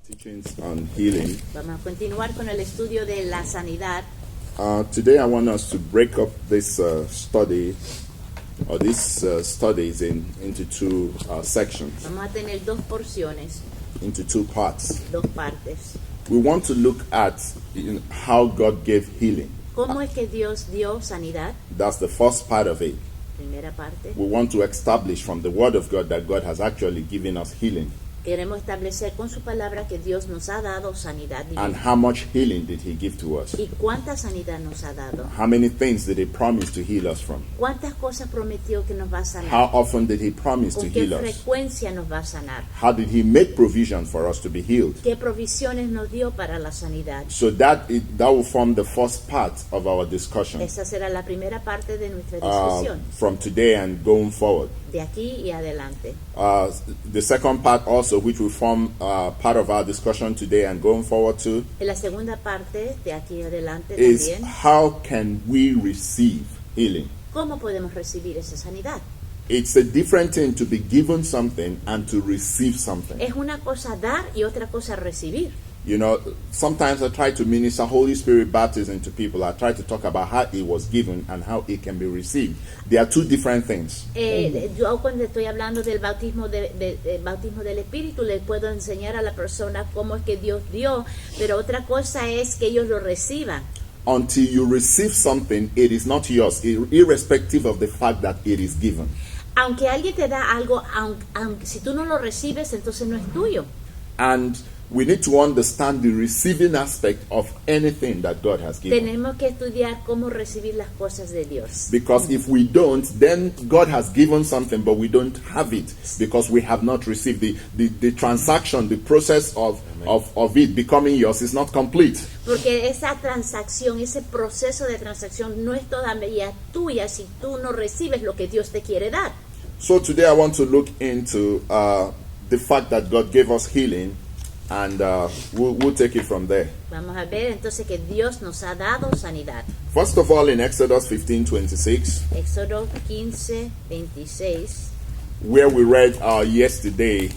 Teachings on healing. Vamos a continuar con el estudio de la sanidad. Today I want us to break up this study or these studies into two sections, Vamos a tener dos porciones, into two parts. dos partes. We want to look at how God gave healing. ¿Cómo es que Dios dio sanidad? That's the first part of it. Primera parte. We want to establish from the Word of God that God has actually given us healing. Queremos establecer con su palabra que Dios nos ha dado sanidad And divina. how much healing did He give to us? ¿Y cuánta sanidad nos ha dado? How many things did He promise to heal us from? ¿Cuántas cosas prometió que nos va a sanar? How often did He promise to ¿Con qué heal us? frecuencia nos va a sanar? How did He make provision for us to be healed? ¿Qué provisiones nos dio para la sanidad? So that will form the first part of our discussion Esa será la primera parte de nuestra discusión, from today and going forward. de aquí y adelante. The second part also, which will form part of our discussion today and going forward too, En la segunda parte, de aquí y adelante is también, how can we receive healing? ¿cómo podemos recibir esa sanidad? It's a different thing to be given something and to receive something. Es una cosa dar y otra cosa recibir. You know, sometimes I try to minister Holy Spirit baptism to people. I try to talk about how it was given and how it can be received. They are two different things. Yo cuando estoy hablando del bautismo, bautismo del Espíritu, les puedo enseñar a la persona cómo es que Dios dio, pero otra cosa es que ellos lo reciban. Until you receive something, it is not yours, irrespective of the fact that it is given. Aunque alguien te da algo, aunque si tú no lo recibes, entonces no es tuyo. And we need to understand the receiving aspect of anything that God has given. Tenemos que estudiar cómo recibir las cosas de Dios. Because if we don't, then God has given something, but we don't have it because we have not received the transaction, the process of it becoming yours is not complete. Porque esa transacción, ese proceso de transacción no es todavía tuya si tú no recibes lo que Dios te quiere dar. So today I want to look into the fact that God gave us healing, and we'll take it from there. Vamos a ver entonces que Dios nos ha dado sanidad. First of all, in Exodus 15:26, Éxodo 15:26, where we read yesterday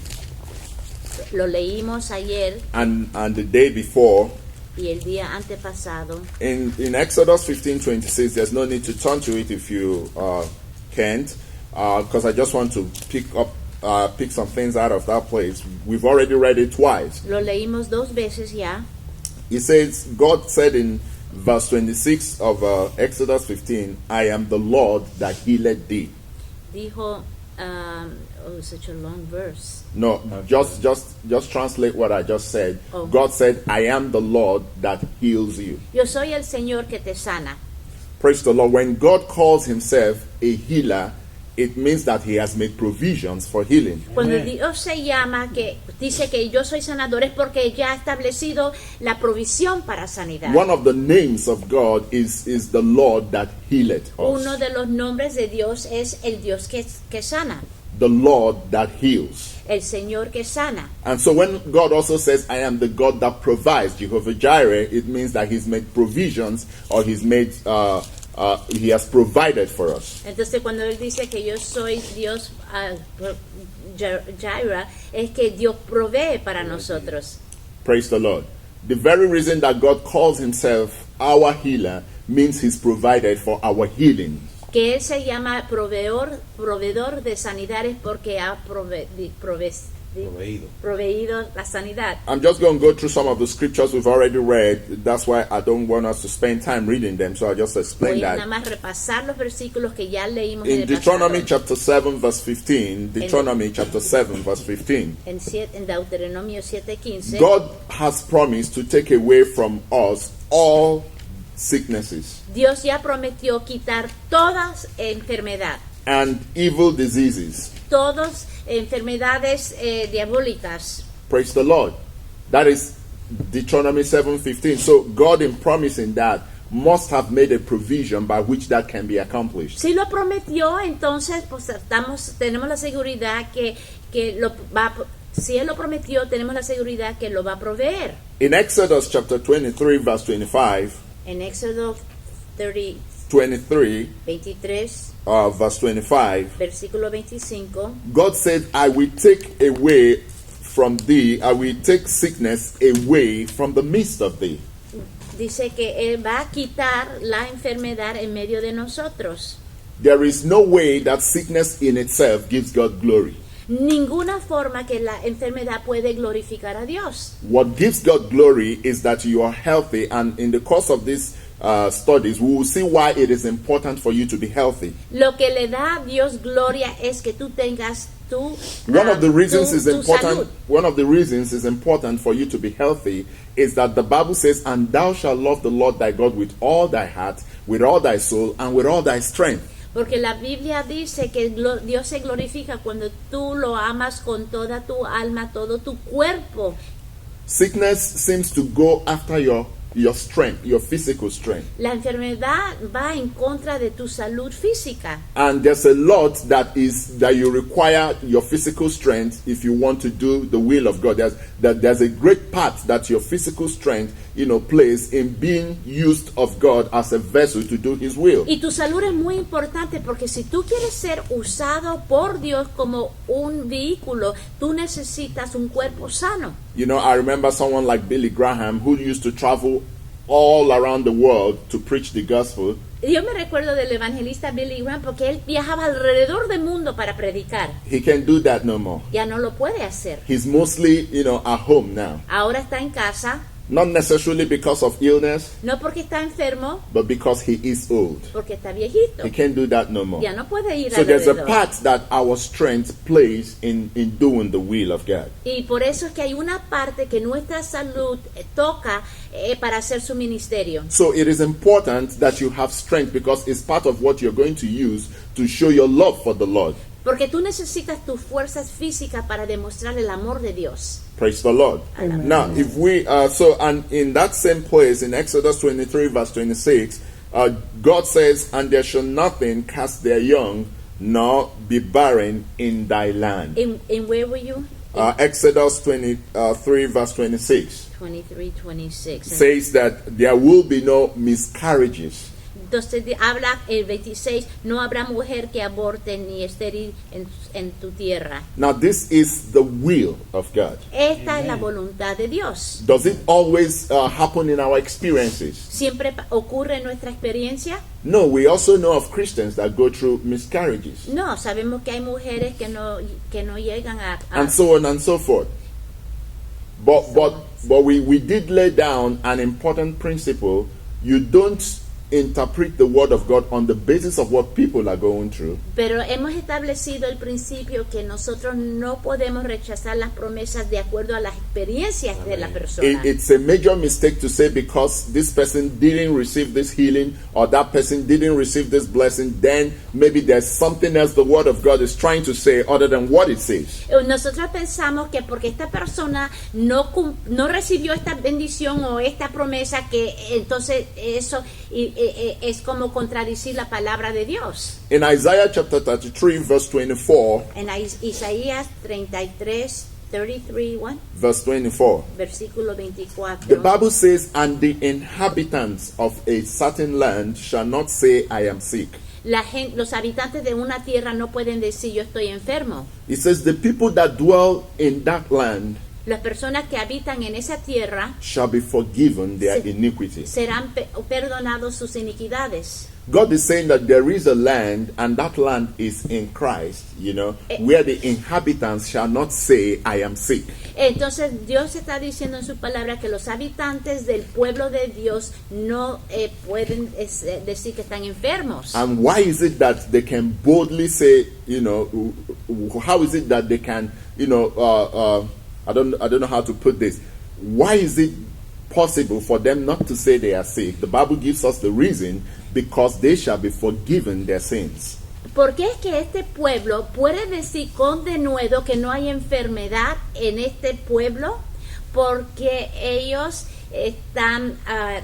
lo leímos ayer and the day before, y el día antepasado. in Exodus 15:26, there's no need to turn to it if you can't, because I just want to pick some things out of that place. We've already read it twice. Lo leímos dos veces ya. It says, God said in verse 26 of Exodus 15, I am the Lord that healed thee. Dijo, such a long verse. No, just translate what I just said. Oh. God said, I am the Lord that heals you. Yo soy el Señor que te sana. Praise the Lord. When God calls himself a healer, it means that he has made provisions for healing. Cuando Dios se llama, que dice que yo soy sanador, es porque ya ha establecido la provisión para sanidad. One of the names of God is the Lord that healeth Uno us. de los nombres de Dios es el Dios que sana, The Lord that heals. el Señor que sana. And so when God also says, I am the God that provides, Jehovah Jireh, it means that he's made provisions, or he's made, he has provided for us. Entonces cuando Él dice que yo soy Dios Jireh, es que Dios provee para nosotros. Praise the Lord. The very reason that God calls himself our healer means he's provided for our healing. Que Él se llama proveedor de sanidad es porque ha proveído la sanidad. I'm just going to go through some of the scriptures we've already read. That's why I don't want us to spend time reading them, so I'll just explain Voy a nada that. más repasar los versículos que ya leímos en In el Deuteronomy pasado. chapter 7 verse 15, Deuteronomy chapter 7 verse 15, En Deuteronomio 7:15, God has promised to take away from us all sicknesses Dios ya prometió quitar todas enfermedad, and evil diseases. todas enfermedades diabólicas. Praise the Lord. That is Deuteronomy 7:15. So God, in promising that, must have made a provision by which that can be accomplished. Si lo prometió, entonces pues tenemos la seguridad que lo va. Si Él lo prometió, tenemos la seguridad que lo va a proveer. In Exodus chapter 23 verse 25, En Éxodo 23 23, verse 25, versículo 25, God said, I will take away from thee. I will take sickness away from the midst of thee. Dice que Él va a quitar la enfermedad en medio de nosotros. There is no way that sickness in itself gives God glory. Ninguna forma que la enfermedad puede glorificar a Dios. What gives God glory is that you are healthy, and in the course of these studies, we will see why it is important for you to be healthy. Lo que le da a Dios gloria es que tú tengas One of the reasons tu is important. salud. One of the reasons is important for you to be healthy is that the Bible says, "And thou shalt love the Lord thy God with all thy heart, with all thy soul, and with all thy strength." Porque la Biblia dice que Dios se glorifica cuando tú lo amas con toda tu alma, todo tu cuerpo. Sickness seems to go after your strength, your physical strength. La enfermedad va en contra de tu salud física. And there's a lot that you require your physical strength if you want to do the will of God. There's a great part that your physical strength, plays in being used of God as a vessel to do His will. Y tu salud es muy importante porque si tú quieres ser usado por Dios como un vehículo, tú necesitas un cuerpo sano. I remember someone like Billy Graham who used to travel all around the world to preach the gospel. Yo me recuerdo del evangelista Billy Graham porque él viajaba alrededor del mundo para predicar. He can't do that no more. Ya no lo puede hacer. He's mostly, at home now. Ahora está en casa, Not necessarily because of illness, no porque está enfermo, but because he is old. porque está viejito. He can't do that no more. Ya no puede ir So there's a alrededor. part that our strength plays in doing the will of God. Y por eso es que hay una parte que nuestra salud toca para hacer su ministerio. So it is important that you have strength because it's part of what you're going to use to show your love for the Lord. Porque tú necesitas tus fuerzas físicas para demostrar el amor de Dios. Praise the Lord. Amen. Now, if we, and in that same place, in Exodus 23, verse 26, God says, "And there shall nothing cast their young, nor be barren in thy land." In where were you? Exodus 23, verse 26 23, 26. says that there will be no miscarriages. Entonces habla el 26, no habrá mujer que aborte ni estéril en tu tierra. Now, this is the will of God. Esta es la voluntad de Dios. Does it always happen in our experiences? ¿Siempre ocurre en nuestra experiencia? No, we also know of Christians that go through miscarriages, No, sabemos que hay mujeres que no llegan a and so on and so forth. But we did lay down an important principle. You don't interpret the word of God on the basis of what people are going through. Pero hemos establecido el principio que nosotros no podemos rechazar las promesas de acuerdo a las experiencias de la persona. It's a major mistake to say because this person didn't receive this healing or that person didn't receive this blessing, then maybe there's something else the word of God is trying to say other than what it says. Nosotros pensamos que porque esta persona no recibió esta bendición o esta promesa, que entonces eso es como contradecir la palabra de Dios. In Isaiah chapter 33, verse 24, En Isaías 33, 1, verse 24, versículo 24. the Bible says, "And the inhabitants of a certain land shall not say, I am sick." Los habitantes de una tierra no pueden decir yo estoy enfermo. It says, "The people that dwell in that land Las personas que habitan en esa tierra shall be forgiven their Sí. iniquities." serán perdonados sus iniquidades. God is saying that there is a land, and that land is in Christ, where the inhabitants shall not say, I am sick. Entonces Dios está diciendo en su palabra que los habitantes del pueblo de Dios no pueden decir que están enfermos. And why is it that they can boldly say, how is it that they can, I don't know how to put this. Why is it possible for them not to say they are sick? The Bible gives us the reason, because they shall be forgiven their sins. ¿Por qué es que este pueblo puede decir con denuedo que no hay enfermedad en este pueblo? Porque ellos están,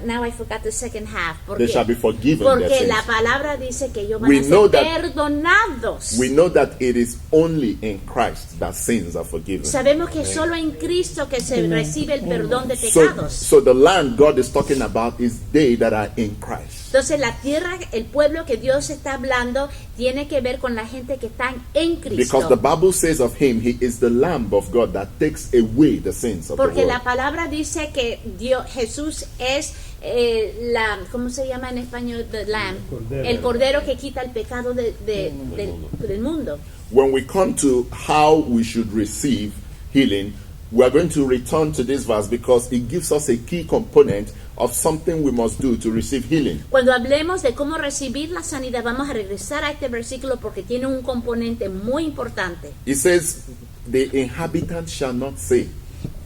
now I forgot the second half, They shall be forgiven their porque sins. la palabra dice que ellos van We a know ser that- perdonados. We know that it is only in Christ that sins are forgiven. Sabemos que solo en Cristo que se recibe el perdón de So, pecados. so the land God is talking about is they that are in Christ. Entonces la tierra, el pueblo que Dios está hablando, tiene que ver con la gente que están en Because the Cristo. Bible says of him, he is the Lamb of God that takes away the sins of the Porque la world. palabra dice que Dios, Jesús es ¿cómo se llama en español? The Lamb. Cordero. El cordero que quita el pecado del mundo. When we come to how we should receive healing, we are going to return to this verse because it gives us a key component of something we must do to receive healing. Cuando hablemos de cómo recibir la sanidad, vamos a regresar a este versículo porque tiene un componente muy importante. It says, the inhabitants shall not say,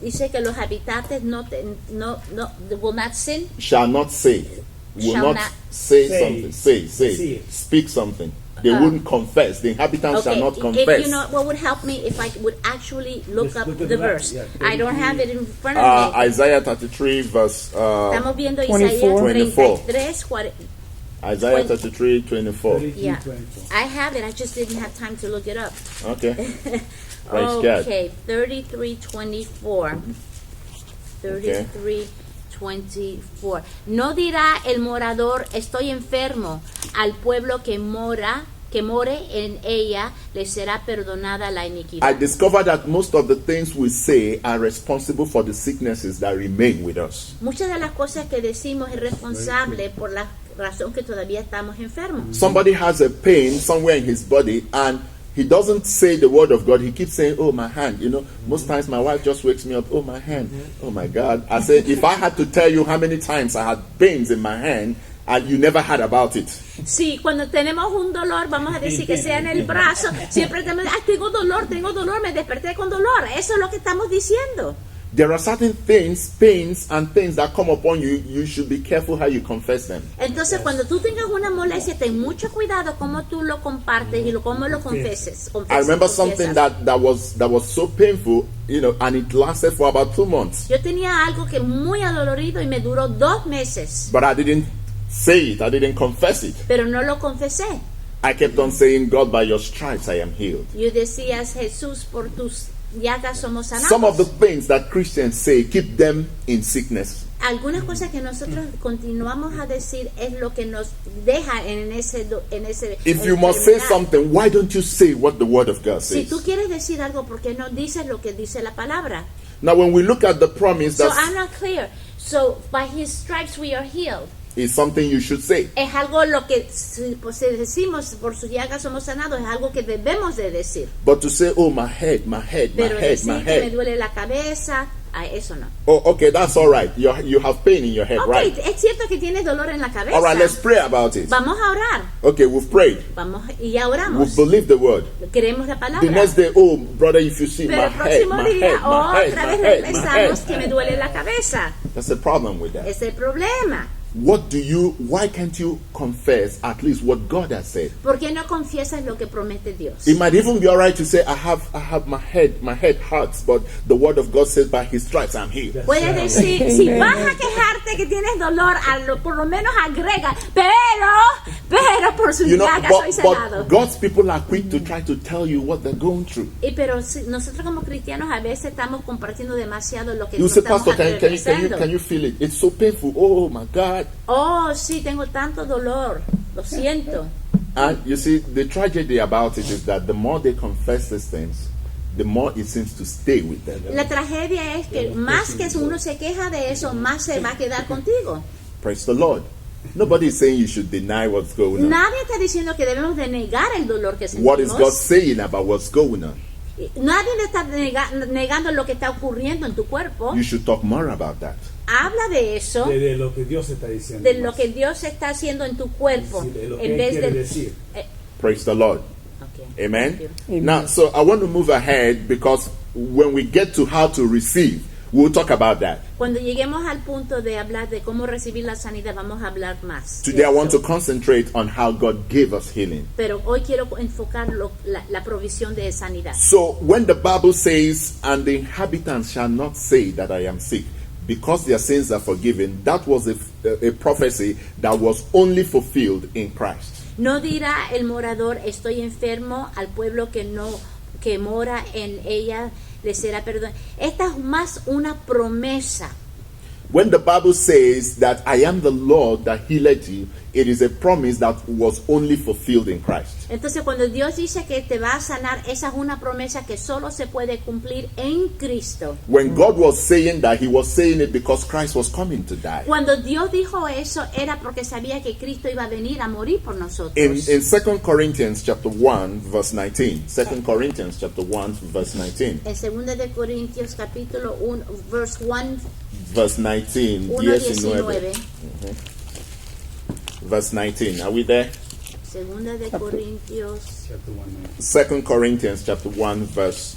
Dice que los habitantes will not sin. shall not say, will Shall not not say say. something, say, Say. speak something. They wouldn't confess. The inhabitants shall not if confess. you know what would help me if I would actually look Let's up look at the that. verse. Yeah, I don't have it in front of me. Isaiah 33 verse Estamos viendo 24. Isaías 33, Isaiah 33, 24. 32, Yeah. 24. I have it. I just didn't have time to look it up. Okay. Praise God. Okay, 33:24. 33:24. No dirá el morador, estoy enfermo, al pueblo que more en ella, le será perdonada la I iniquidad. discovered that most of the things we say are responsible for the sicknesses that remain with us. Muchas de las cosas que decimos es responsable por la razón que todavía estamos enfermos. Somebody has a pain somewhere in his body and he doesn't say the word of God. He keeps saying, oh, my hand. You know, most times my wife just wakes me up, oh, my hand. Oh, my God. I said, if I had to tell you how many times I had pains in my hand and you never heard about it. Sí, cuando tenemos un dolor, vamos a decir que sea en el brazo, siempre tenemos, ay, tengo dolor, me desperté con dolor. Eso es lo que estamos diciendo. There are certain things, pains and things that come upon you. You should be careful how you confess them. Entonces, cuando tú tengas una molestia, ten mucho cuidado cómo tú lo compartes y cómo lo confeses. I remember something that was so painful, you know, and it lasted for about 2 months. Yo tenía algo que muy adolorido y me duró 2 meses, But I didn't say it. I didn't confess it. pero no lo confesé. I kept on saying, God, by your stripes I am healed. Yo decía, Jesús, por tus llagas somos sanados. Some of the things that Christians say, keep them in sickness. Algunas cosas que nosotros continuamos a decir es lo que nos deja en ese If you must say enfermedad. something, why don't you say what the Word of God Si says? tú quieres decir algo, ¿por qué no dices lo que dice la palabra? Now, when we look at the promise, So that I'm not clear. So by his stripes we are healed. is something you should say. Es algo lo que pues, decimos por sus llagas somos sanados, es algo que debemos de decir. But to say, oh, my head, my head, my Pero head, my decir que me head. duele la cabeza, eso no. Oh, okay, that's all right. You have pain in your head, Ok, right? es cierto que tienes dolor en la cabeza. All right, let's pray about it. Vamos a orar. Okay, we've prayed. Vamos y ya We've oramos. believed the word. Queremos la The palabra. next day, oh, brother, if you see Pero my el head, próximo my día head, my head, otra my vez head, my regresamos que me head. duele la cabeza. That's the problem with that. Es el problema. Why can't you confess at least what God has said? ¿Por qué no confiesas lo que promete Dios? It might even be all right to say, I have my head hurts, but the word of God says, by his stripes I'm healed. Puedes decir, si vas a quejarte que tienes dolor, por lo menos agrega, pero por su You know, llaga soy sanado. but God's people are quick to try to tell you what they're going through. Pero nosotros como cristianos a veces estamos compartiendo demasiado lo que You nos say, estamos Pastor, atravesando. can you feel it? It's so painful. Oh my God. Oh, sí, tengo tanto dolor, lo siento. And you see, the tragedy about it is that the more they confess these things, the more it seems to stay with them. La tragedia es que más que uno se queja de eso, más se va a quedar contigo. Praise the Lord. Nobody is saying you should deny what's going on. Nadie está diciendo que debemos de negar el dolor que sentimos. What is God saying about what's going on? Nadie le está negando lo que está ocurriendo en tu cuerpo. You should talk more about that. Habla de eso, De lo que Dios está diciendo. de lo que Dios está haciendo en tu cuerpo, Sí, de lo que en Él vez quiere de decir. Praise the Lord. Okay. Amen. Thank Amen. Now, so I want to move ahead because when we get to how to receive, we'll talk about that. Cuando lleguemos al punto de hablar de cómo recibir la sanidad, vamos a hablar más. de Today I want eso. to concentrate on how God gave us healing. Pero hoy quiero enfocar la provisión de sanidad. So when the Bible says, and the inhabitants shall not say that I am sick, because their sins are forgiven. That was a prophecy that was only fulfilled in Christ. No dirá el morador, estoy enfermo, al pueblo que mora en ella le será perdón. Esta es más una promesa. When the Bible says that I am the Lord that healeth you, it is a promise that was only fulfilled in Christ. Entonces cuando Dios dice que te va a sanar, esa es una promesa que solo se puede cumplir en Cristo. When God was saying that, he was saying it because Christ was coming to die. Cuando Dios dijo eso era porque sabía que Cristo iba a venir a morir por nosotros. In 2 Corinthians chapter 1 verse 19. 2 Corinthians chapter 1 verse 19. En 2 de Corintios capítulo 1 verse 1 Verse 19. 1:19. Verse 19. Are we there? 2 de Corintios 2 Corinthians chapter 1 verse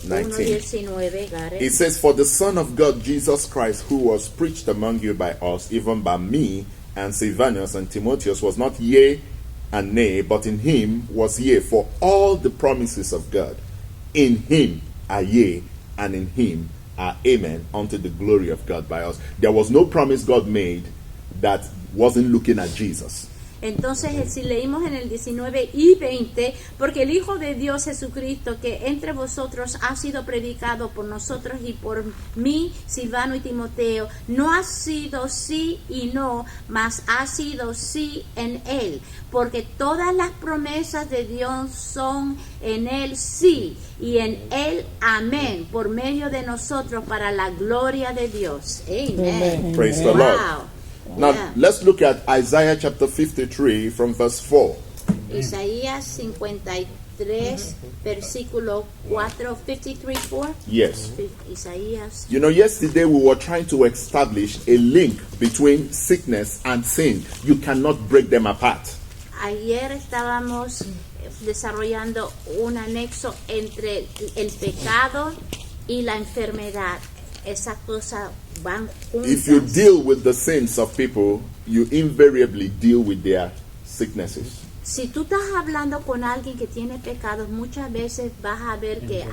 19. 1:19, got it? It says, "For the Son of God, Jesus Christ, who was preached among you by us, even by me and Silvanus and Timotheus, was not yea and nay, but in him was yea, for all the promises of God. In him are yea, and in him are amen, unto the glory of God by us." There was no promise God made that wasn't looking at Jesus. Entonces, si leímos en el 19 y 20, porque el Hijo de Dios Jesucristo, que entre vosotros ha sido predicado por nosotros y por mí, Silvano y Timoteo, no ha sido sí y no, mas ha sido sí en él, porque todas las promesas de Dios son en él sí, y en él amén, por medio de nosotros para la gloria de Dios. Amen. Praise the Wow. Lord. Now, Yeah. let's look at Isaiah chapter 53 from verse 4. Isaías 53, versículo 4, 53:4. Yes. Isaías. You know, yesterday we were trying to establish a link between sickness and sin. You cannot break them apart. Ayer estábamos desarrollando un anexo entre el pecado y la enfermedad. Esas cosas van If you juntas. deal with the sins of people, you invariably deal with their sicknesses. Si tú estás hablando con alguien que tiene pecados, muchas veces vas a ver que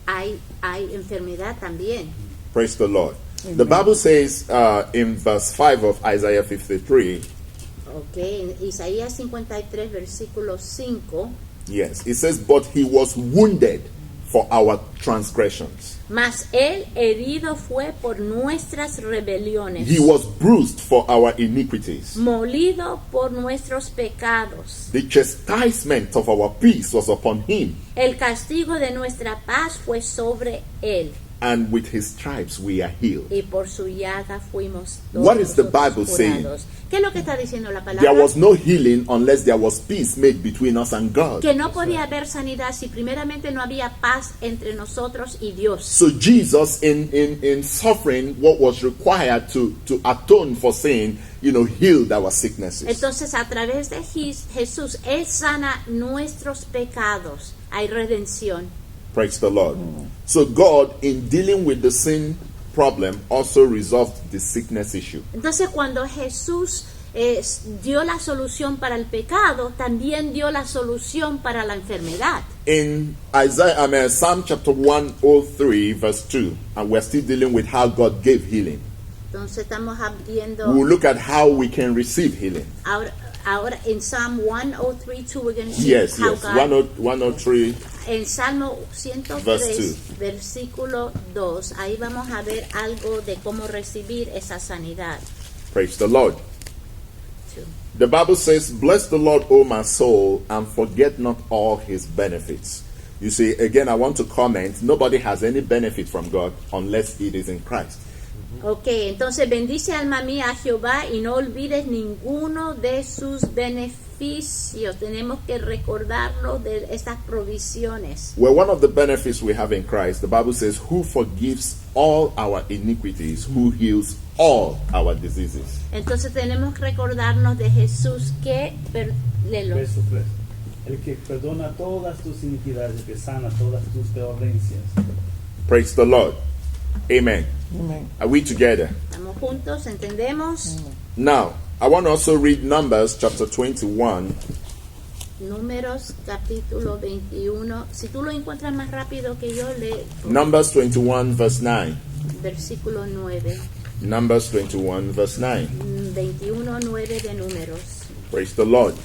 hay enfermedad también. Praise the Lord. The Bible says in verse 5 of Isaiah 53, Ok, en Isaías 53, versículo 5. yes, it says, "But he was wounded for our transgressions. Mas él herido fue por nuestras rebeliones, He was bruised for our iniquities. molido por nuestros pecados. The chastisement of our peace was upon him, El castigo de nuestra paz fue sobre él, and with his stripes we are healed." y por su llaga fuimos todos What is the nosotros Bible saying? curados. ¿Qué es lo que está diciendo la palabra? There was no healing unless there was peace made between us and God. Que no podía haber sanidad si primeramente no había paz entre nosotros y Dios. So Jesus, in suffering what was required to atone for sin, healed our sicknesses. Entonces, a través de Jesús, Él sana nuestros pecados. Hay redención. Praise the Lord. So God, in dealing with the sin problem, also resolved the sickness issue. Entonces, cuando Jesús dio la solución para el pecado, también dio la solución para la enfermedad. In Psalm chapter 103 verse 2, and we're still dealing with how God gave healing. Entonces, estamos viendo We'll look at how we can receive healing. ahora en Psalm 103:2, we're going to see Yes, how yes. God. 103. En Salmo 103, Verse 2. versículo 2, ahí vamos a ver algo de cómo recibir esa sanidad. Praise the Lord. The Bible says, "Bless the Lord, O my soul, and forget not all his benefits." You see, again, I want to comment, nobody has any benefit from God unless it is in Christ. Ok, entonces bendice alma mía a Jehová y no olvides ninguno de sus beneficios. Tenemos que recordarlo de estas provisiones. Well, one of the benefits we have in Christ, the Bible says, "Who forgives all our iniquities, who heals all our diseases." Entonces tenemos que recordarnos de Jesús que léelo. Verso 3. El que perdona todas tus iniquidades, que sana todas tus dolencias. Praise the Lord. Amen. Amen. Are we together? Estamos juntos, entendemos. Now, I want to also read Numbers chapter 21. Números capítulo 21. Si tú lo encuentras más rápido que yo, lee Numbers 21 verse 9. versículo 9. Numbers 21, verse 9. 21:9 de Números. Praise the Lord.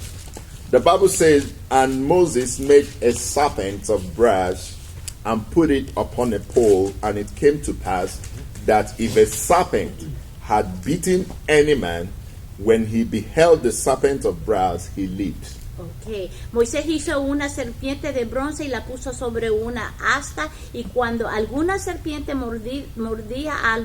The Bible says, and Moses made a serpent of brass and put it upon a pole, and it came to pass that if a serpent had beaten any man, when he beheld the serpent of brass, he lived. Ok, Moisés hizo una serpiente de bronce y la puso sobre una asta, y cuando alguna serpiente mordía a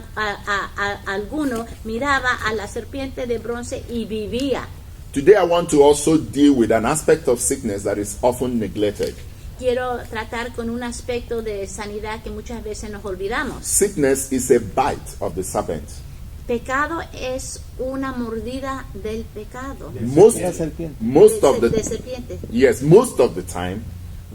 alguno, miraba a la serpiente de bronce y vivía. Today I want to also deal with an aspect of sickness that is often neglected. Quiero tratar con un aspecto de sanidad que muchas veces nos olvidamos. Sickness is a bite of the serpent. Pecado es una mordida del pecado. Most La serpiente. De serpiente. Yes, most of the time,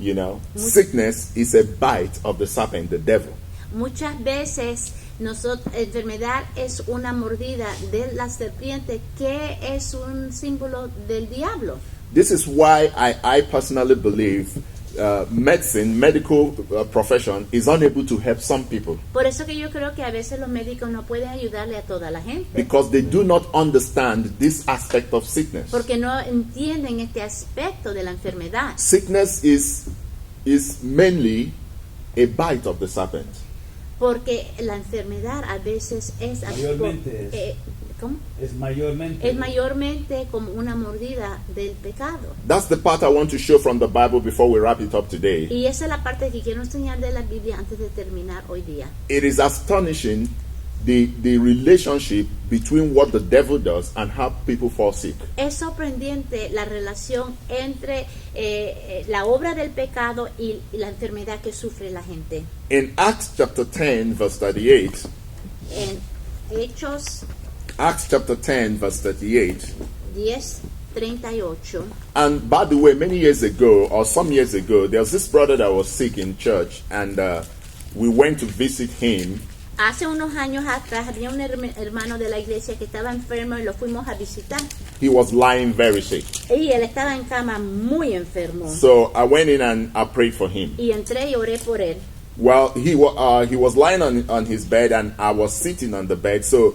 you know, sickness is a bite of the serpent, the devil. Muchas veces enfermedad es una mordida de la serpiente, que es un símbolo del diablo. This is why I personally believe medical profession is unable to help some people Por eso que yo creo que a veces los médicos no pueden ayudarle a toda la gente, because they do not understand this aspect of sickness. porque no entienden este aspecto de la enfermedad. Sickness is mainly a bite of the serpent. Porque la enfermedad a veces es Mayormente es. ¿cómo? Es mayormente. Es mayormente como una mordida del pecado. That's the part I want to show from the Bible before we wrap it up today. Y esa es la parte que quiero enseñar de la Biblia antes de terminar hoy día. It is astonishing the relationship between what the devil does and how people fall sick. Es sorprendente la relación entre la obra del pecado y la enfermedad que sufre la gente. In Acts chapter 10 verse 38, En Hechos Acts chapter 10 verse 38, 10:38. and by the way, many years ago or some years ago, there was this brother that was sick in church, and we went to visit him. Hace unos años atrás había un hermano de la iglesia que estaba enfermo y lo fuimos a visitar. He was lying very sick. Y él estaba en cama muy enfermo. So I went in and I prayed for him. Y entré y oré por él. Well, he was lying on his bed, and I was sitting on the bed, so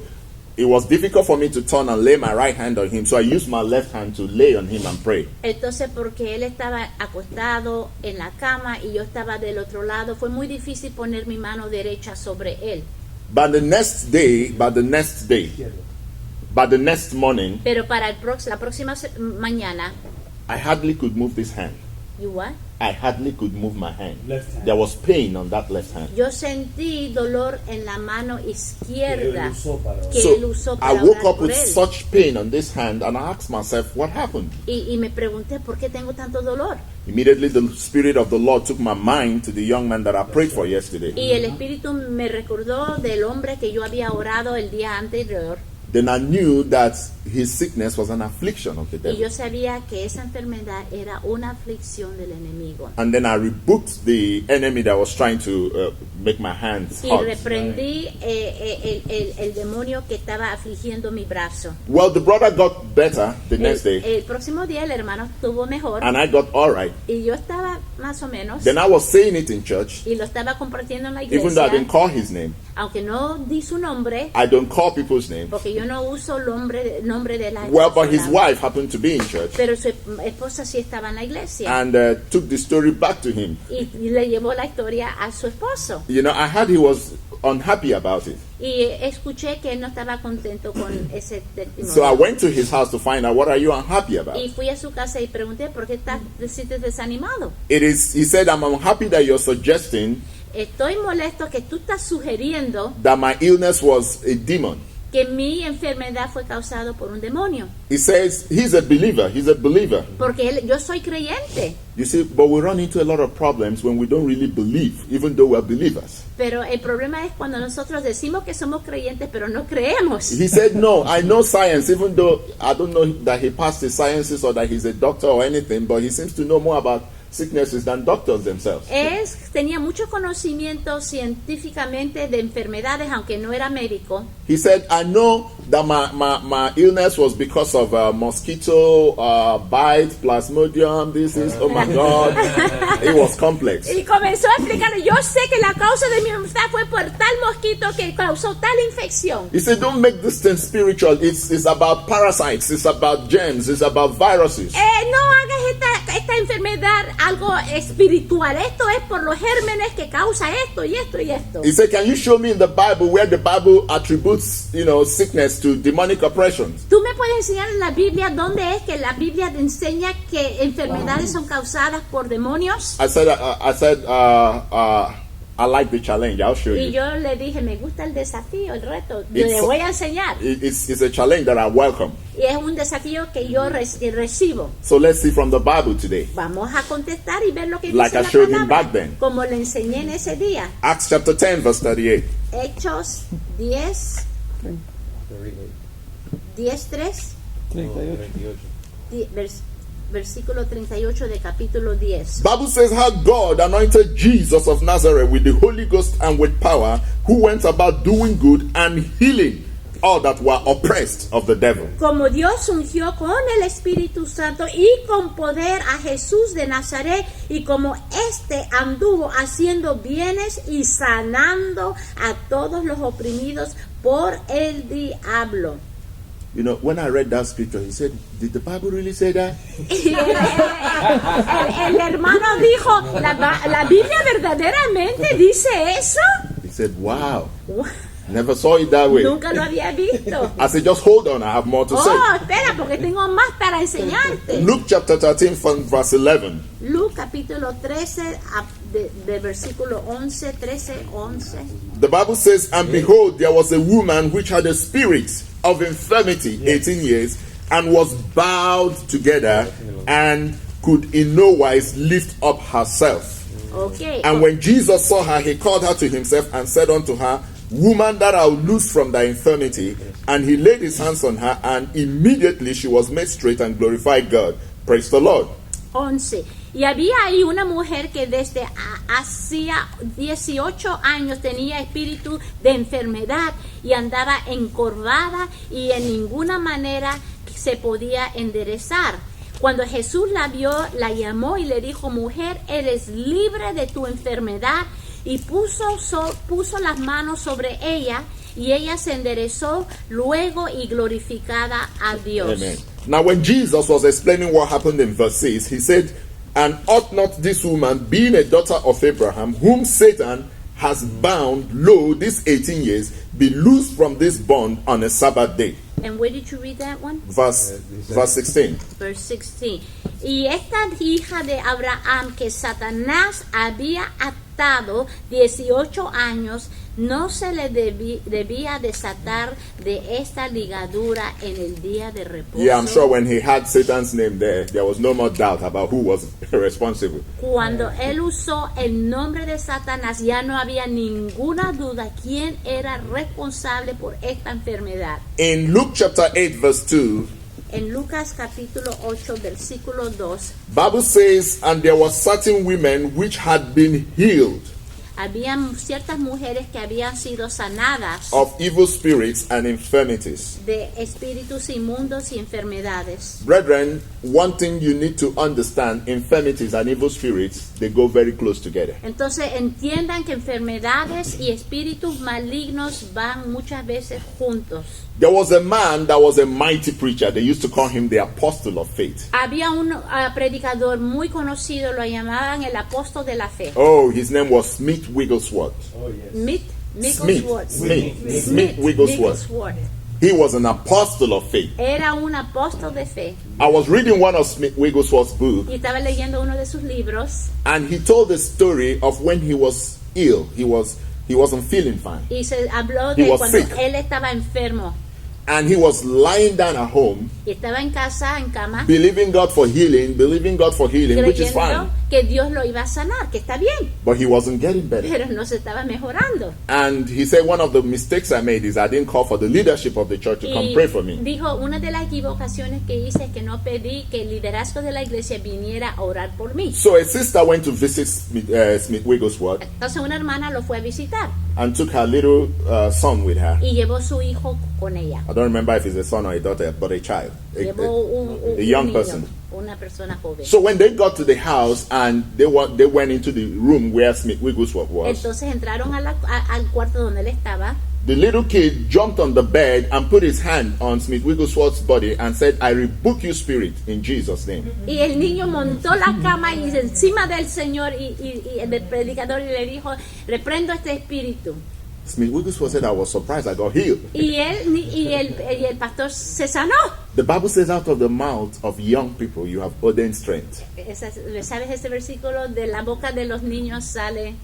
it was difficult for me to turn and lay my right hand on him. So I used my left hand to lay on him and pray. Entonces, porque él estaba acostado en la cama y yo estaba del otro lado, fue muy difícil poner mi mano derecha sobre él. But the next morning, Pero para la próxima mañana, I hardly could move this hand. you what? I hardly could move my hand. Left hand. There was pain on that left hand. Yo sentí dolor en la mano izquierda que So él usó I para woke orar up por with él. such pain on this hand, and I asked myself, what happened? Y me pregunté, ¿por qué tengo tanto dolor? Immediately the Spirit of the Lord took my mind to the young man that I prayed for yesterday. Y el Espíritu me recordó del hombre que yo había orado el día anterior. Then I knew that his sickness was an affliction of the Y devil. yo sabía que esa enfermedad era una aflicción del enemigo. And then I rebuked the enemy that was trying to make my hands Y hot. reprendí el demonio que estaba afligiendo mi brazo. Well, the brother got better the next day, El próximo día el hermano estuvo mejor and I got all right. y yo estaba más o menos Then I was saying it in church, y lo estaba compartiendo en la even though I didn't iglesia, call his name. aunque no di su nombre, I don't call people's names. porque yo no uso el nombre de la Well, but his persona. wife happened to be in church Pero su esposa sí estaba en la iglesia and took the story back to him. y le llevó la historia a su esposo. You know, I heard he was unhappy about it. Y escuché que él no estaba contento con ese testimonio. So I went to his house to find out, what are you unhappy about? Y fui a su casa y pregunté, ¿por qué te sientes desanimado? He said, I'm unhappy that you're suggesting Estoy molesto que tú estás sugiriendo that my illness was a demon. que mi enfermedad fue causada por un demonio. He says he's a believer. Porque yo soy creyente. You see, but we run into a lot of problems when we don't really believe, even though we're believers. Pero el problema es cuando nosotros decimos que somos creyentes, pero no creemos. He said, no, I know science, even though I don't know that he passed his sciences or that he's a doctor or anything, but he seems to know more about sicknesses than doctors themselves. Tenía mucho conocimiento científicamente de enfermedades, aunque no era médico. He said, I know that my illness was because of mosquito bite, plasmodium, this is, oh my God. It was complex. Y comenzó a explicar, yo sé que la causa de mi enfermedad fue por tal mosquito que causó tal infección. He said, don't make this thing spiritual. It's about parasites, it's about germs, it's about viruses. No hagas esta enfermedad algo espiritual. Esto es por los gérmenes que causa esto y esto y esto. He said, can you show me in the Bible where the Bible attributes, sickness to demonic oppressions? ¿Tú me puedes enseñar en la Biblia dónde es que la Biblia te enseña que enfermedades son causadas por demonios? I said, I like the challenge. I'll show Y you. yo le dije, me gusta el desafío, el reto. Yo le voy a enseñar. It's a challenge that I welcome. Y es un desafío que yo recibo. So let's see from the Bible today. Vamos a contestar y ver lo que Like dice I la showed him palabra, back then. como le enseñé en ese día. Acts chapter 10, verse 38. Hechos 10, 10:3, versículo 38 de capítulo 10. Bible says how God anointed Jesus of Nazareth with the Holy Ghost and with power, who went about doing good and healing all that were oppressed of the devil. Como Dios ungió con el Espíritu Santo y con poder a Jesús de Nazaret, y como éste anduvo haciendo bienes y sanando a todos los oprimidos por el diablo. When I read that scripture, he said, did the Bible really say that? Y el hermano dijo, ¿la Biblia verdaderamente dice eso? He said, wow, never saw it that way. Nunca lo había visto. I said, just hold on, I have more to say. Espera, porque tengo más para enseñarte. Luke chapter 13 from verse 11. Luke capítulo 13, de versículo 11, 13, 11. The Bible says, and behold, there was a woman which had a spirit of infirmity 18 years, and was bowed together, and could in no wise lift up herself. Okay. And when Jesus saw her, he called her to himself and said unto her, Woman, that art loose from thy infirmity. And he laid his hands on her, and immediately she was made straight and glorified God. Praise the Lord. 11. Y había ahí una mujer que desde hacía 18 años tenía espíritu de enfermedad y andaba encorvada y en ninguna manera se podía enderezar. Cuando Jesús la vio, la llamó y le dijo, mujer, eres libre de tu enfermedad, y puso las manos sobre ella, y ella se enderezó luego y glorificada a Dios. Amen. Now when Jesus was explaining what happened in verse 6, he said, and ought not this woman, being a daughter of Abraham, whom Satan has bound, lo, this 18 years, be loosed from this bond on a Sabbath day? And where did you read that one? Verse 16. Verse 16. Y esta hija de Abraham que Satanás había atado 18 años, no se le debía desatar de esta ligadura en el día de reposo. Yeah, I'm sure when he had Satan's name there was no more doubt about who was responsible. Cuando él usó el nombre de Satanás, ya no había ninguna duda quién era responsable por esta enfermedad. In Luke chapter 8 verse 2, En Lucas capítulo 8 versículo 2, Bible says, and there were certain women which had been healed habían ciertas mujeres que habían sido sanadas of evil spirits and infirmities. de espíritus inmundos y enfermedades. Brethren, one thing you need to understand, infirmities and evil spirits, they go very close together. Entonces entiendan que enfermedades y espíritus malignos van muchas veces juntos. There was a man that was a mighty preacher. They used to call him the apostle of faith. Había un predicador muy conocido, lo llamaban el apóstol de la fe. Oh, his name was Smith Wigglesworth. Oh, yes. Smith Wigglesworth. He was an apostle of faith. Era un apóstol de fe. I was reading one of Smith Wigglesworth's books, Y estaba leyendo uno de sus libros and he told the story of when he was ill. He wasn't feeling fine. y se habló He de was cuando sick. él estaba enfermo And he was lying down at home, y estaba en casa, en cama, believing God for healing, which is creyendo fine. que Dios lo iba a sanar, que está bien, But he wasn't getting better. pero no se estaba mejorando. And he said, one of the mistakes I made is I didn't call for the leadership of the church to come Y pray for me. dijo, una de las equivocaciones que hice es que no pedí que el liderazgo de la iglesia viniera a orar por mí. So a sister went to visit Smith Wigglesworth Entonces una hermana lo fue a visitar and took her little son with her. y llevó su hijo con ella. I don't remember if it's a son or a daughter, but a child, Llevó un a young niño, person. una persona joven. So when they got to the house and they went into the room where Smith Wigglesworth was, Entonces entraron al cuarto donde él estaba. the little kid jumped on the bed and put his hand on Smith Wigglesworth's body and said, I rebuke you, spirit, in Jesus' name. Y el niño montó la cama y encima del Señor y del predicador y le dijo, reprendo este espíritu. Smith Wigglesworth said, I was surprised, I got healed. Y el pastor se sanó. The Bible says, out of the mouth of young people, you have ordained strength. ¿Sabes ese versículo? De la boca de los niños sale.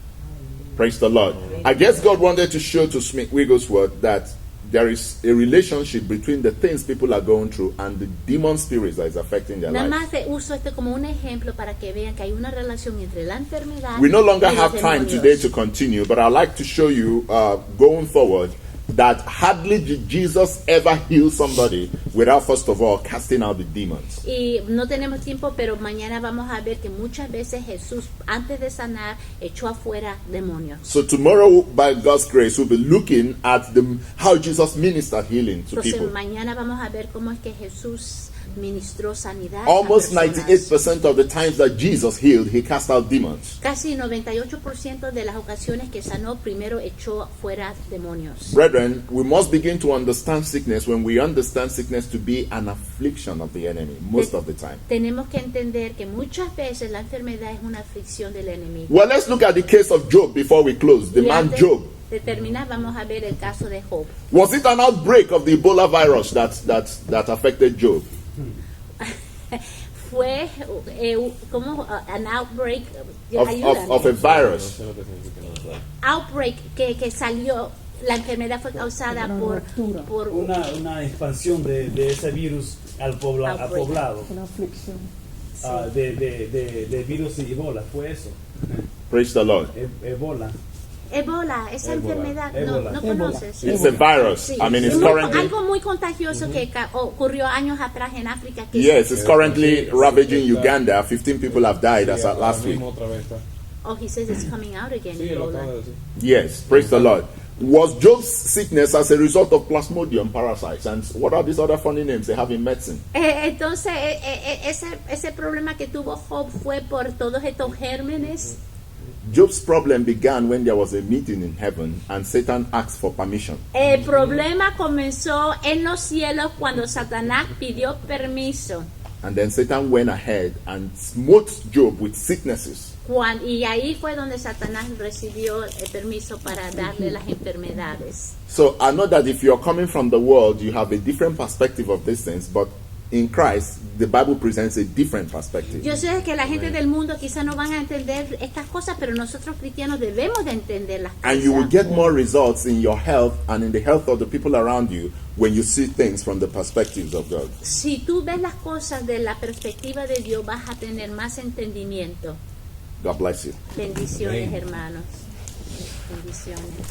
Praise the Lord. I guess God wanted to show to Smith Wigglesworth that there is a relationship between the things people are going through and the demon spirits that is affecting their Nada lives. más uso esto como un ejemplo para que vean que hay una relación entre la enfermedad We no longer y los have time demonios. today to continue, but I'd like to show you going forward that hardly did Jesus ever heal somebody without first of all casting out the demons. Y no tenemos tiempo, pero mañana vamos a ver que muchas veces Jesús, antes de sanar, echó afuera demonios. So tomorrow, by God's grace, we'll be looking at how Jesus ministered healing to Entonces people. mañana vamos a ver cómo es que Jesús ministró sanidad. Almost a personas. 98% of the times that Jesus healed, he cast out demons. Casi 98% de las ocasiones que sanó, primero echó fuera demonios. Brethren, we must begin to understand sickness when we understand sickness to be an affliction of the enemy most of the time. Tenemos que entender que muchas veces la enfermedad es una aflicción del enemigo. Well, let's look at the case of Job before we close. The Y man antes Job. de terminar, vamos a ver el caso de Job. Was it an outbreak of the Ebola virus that affected Job? Fue como an outbreak, Of a virus. outbreak que salió, la enfermedad fue causada por Una expansión de ese virus al Outbreak. poblado. Una aflicción. De virus y Ebola, fue eso. Praise the Lord. Ebola. Ebola, esa enfermedad, Ébola. no Ébola. conoces. It's a virus. Sí, I mean, it's es currently. algo muy contagioso que ocurrió años atrás en África. Que Yes, it's currently ravaging Uganda. 15 people have died as at last week. Oh, he says it's coming out again. Sí, lo Ebola. acabo de decir. Yes, praise the Lord. Was Job's sickness as a result of Plasmodium parasites? And what are these other funny names they have in medicine? Entonces, ese problema que tuvo Job fue por todos estos gérmenes. Job's problem began when there was a meeting in heaven and Satan asked for permission. El problema comenzó en los cielos cuando Satanás pidió permiso. And then Satan went ahead and smote Job with sicknesses. Y ahí fue donde Satanás recibió el permiso para darle las enfermedades. So I know that if you're coming from the world, you have a different perspective of these things, but in Christ, the Bible presents a different perspective. Yo sé que la gente del mundo quizá no van a entender estas cosas, pero nosotros cristianos debemos de entender las And you will cosas. get more results in your health and in the health of the people around you when you see things from the perspectives of God. Si tú ves las cosas de la perspectiva de Dios, vas a tener más entendimiento. God bless you. Bendiciones, hermanos. Bendiciones.